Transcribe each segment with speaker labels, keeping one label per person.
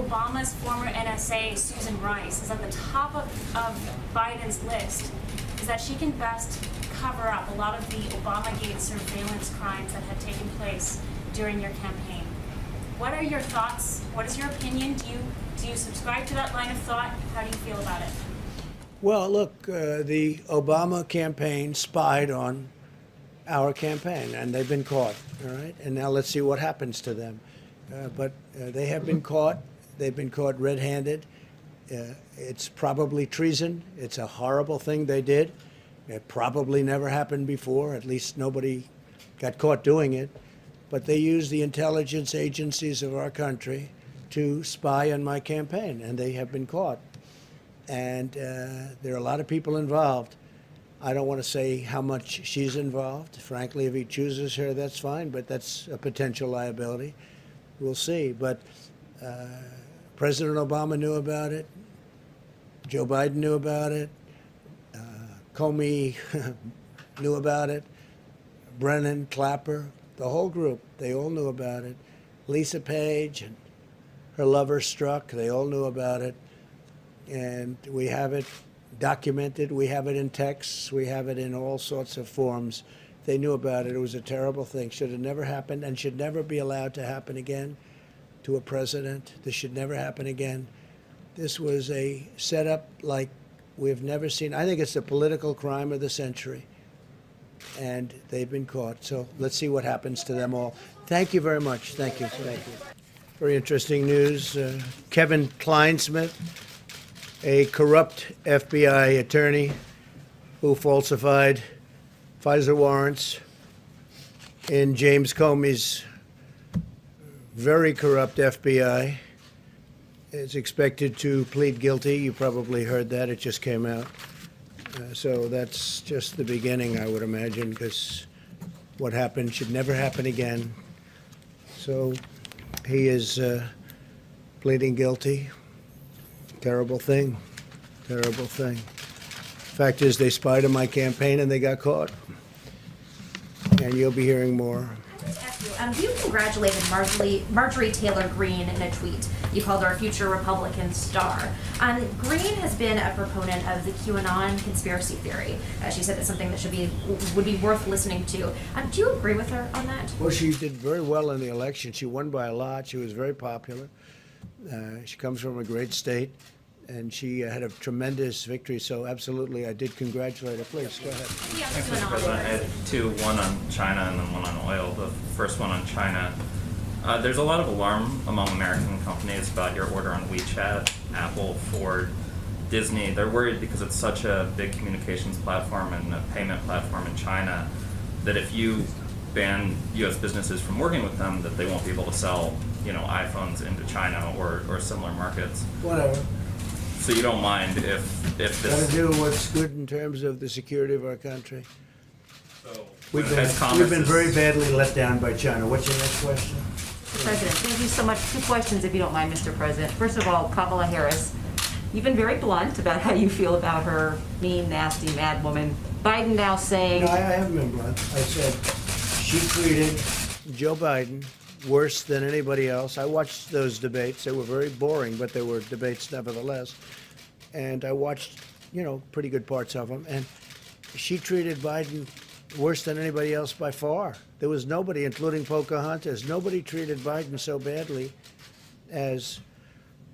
Speaker 1: Obama's former NSA, Susan Rice, is at the top of Biden's list, is that she can best cover up a lot of the Obamagate surveillance crimes that had taken place during your campaign. What are your thoughts? What is your opinion? Do you subscribe to that line of thought? How do you feel about it?
Speaker 2: Well, look, the Obama campaign spied on our campaign, and they've been caught, all right? And now let's see what happens to them. But they have been caught. They've been caught red-handed. It's probably treason. It's a horrible thing they did. It probably never happened before. At least nobody got caught doing it. But they used the intelligence agencies of our country to spy on my campaign, and they have been caught. And there are a lot of people involved. I don't want to say how much she's involved. Frankly, if he chooses her, that's fine, but that's a potential liability. We'll see. But President Obama knew about it. Joe Biden knew about it. Comey knew about it. Brennan, Clapper, the whole group, they all knew about it. Lisa Page and her lover Strzok, they all knew about it. And we have it documented. We have it in texts. We have it in all sorts of forms. They knew about it. It was a terrible thing. Should have never happened and should never be allowed to happen again to a president. This should never happen again. This was a setup like we've never seen. I think it's the political crime of the century. And they've been caught. So let's see what happens to them all. Thank you very much. Thank you. Thank you. Very interesting news. Kevin Kleinsmith, a corrupt FBI attorney who falsified FISA warrants in James Comey's very corrupt FBI, is expected to plead guilty. You probably heard that. It just came out. So that's just the beginning, I would imagine, because what happened should never happen again. So he is pleading guilty. Terrible thing. Terrible thing. Fact is, they spied on my campaign and they got caught. And you'll be hearing more.
Speaker 3: You congratulated Marjorie Taylor Greene in a tweet. You called her a future Republican star. Greene has been a proponent of the QAnon conspiracy theory. She said it's something that would be worth listening to. Do you agree with her on that?
Speaker 2: Well, she did very well in the election. She won by a lot. She was very popular. She comes from a great state, and she had a tremendous victory. So, absolutely, I did congratulate her. Please, go ahead.
Speaker 4: Thanks, Mr. President. I had two, one on China and then one on oil. The first one on China. There's a lot of alarm among American companies about your order on WeChat, Apple, Ford, Disney. They're worried because it's such a big communications platform and a payment platform in China that if you ban U.S. businesses from working with them, that they won't be able to sell, iPhones into China or similar markets.
Speaker 2: Whatever.
Speaker 4: So you don't mind if this...
Speaker 2: Got to do what's good in terms of the security of our country.
Speaker 4: So,
Speaker 2: We've been very badly let down by China. What's your next question?
Speaker 5: Mr. President, thank you so much. Two questions, if you don't mind, Mr. President. First of all, Kamala Harris, you've been very blunt about how you feel about her mean, nasty, mad woman. Biden now saying...
Speaker 2: No, I haven't been blunt. I said she treated Joe Biden worse than anybody else. I watched those debates. They were very boring, but they were debates nevertheless. And I watched, pretty good parts of them. And she treated Biden worse than anybody else by far. There was nobody, including Pocahontas, nobody treated Biden so badly as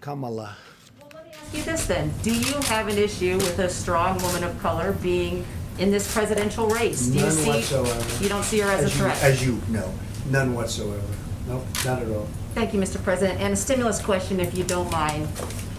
Speaker 2: Kamala.
Speaker 5: Well, let me ask you this then. Do you have an issue with a strong woman of color being in this presidential race?
Speaker 2: None whatsoever.
Speaker 5: You don't see her as a threat?
Speaker 2: As you know, none whatsoever. No, not at all.
Speaker 5: Thank you, Mr. President. And a stimulus question, if you don't mind.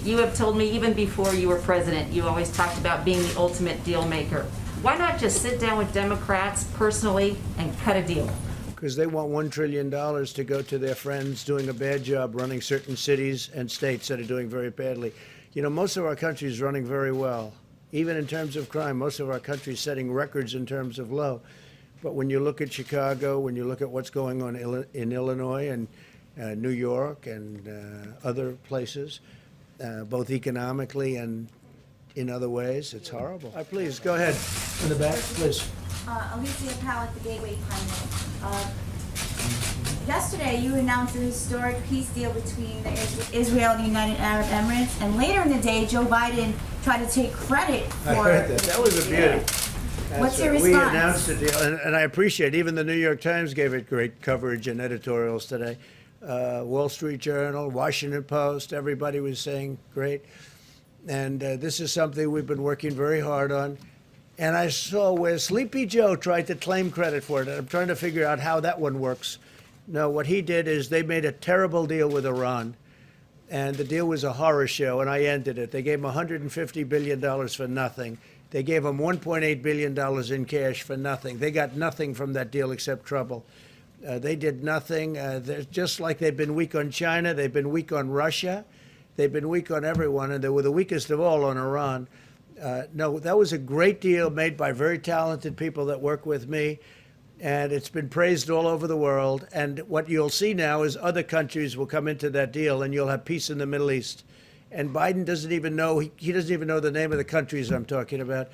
Speaker 5: You have told me even before you were president, you always talked about being the ultimate deal maker. Why not just sit down with Democrats personally and cut a deal?
Speaker 2: Because they want $1 trillion to go to their friends doing a bad job running certain cities and states that are doing very badly. Most of our country is running very well. Even in terms of crime, most of our country is setting records in terms of low. But when you look at Chicago, when you look at what's going on in Illinois and New York and other places, both economically and in other ways, it's horrible. Please, go ahead. In the back, please.
Speaker 6: Alicia Powell at the Gateway Pioneer. Yesterday, you announced a historic peace deal between Israel and the United Arab Emirates, and later in the day, Joe Biden tried to take credit for
Speaker 2: I heard that. That was a beauty.
Speaker 6: What's your
Speaker 2: We
Speaker 6: response?
Speaker 2: announced the deal, and I appreciate it. Even the New York Times gave it great coverage and editorials today. Wall Street Journal, Washington Post, everybody was saying great. And this is something we've been working very hard on. And I saw where Sleepy Joe tried to claim credit for it. And I'm trying to figure out how that one works. No, what he did is they made a terrible deal with Iran. And the deal was a horror show, and I ended it. They gave him $150 billion for nothing. They gave him $1.8 billion in cash for nothing. They got nothing from that deal except trouble. They did nothing. They're just like they've been weak on China. They've been weak on Russia. They've been weak on everyone, and they were the weakest of all on Iran. No, that was a great deal made by very talented people that work with me, and it's been praised all over the world. And what you'll see now is other countries will come into that deal, and you'll have peace in the Middle East. And Biden doesn't even know, he doesn't even know the name of the countries I'm talking about.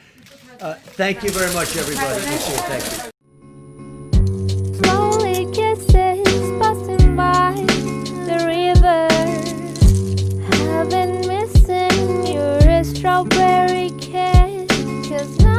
Speaker 2: Thank you very much, everybody. Thank you.
Speaker 7: Slowly kisses passing by the river. I've been missing your strawberry kiss, 'cause now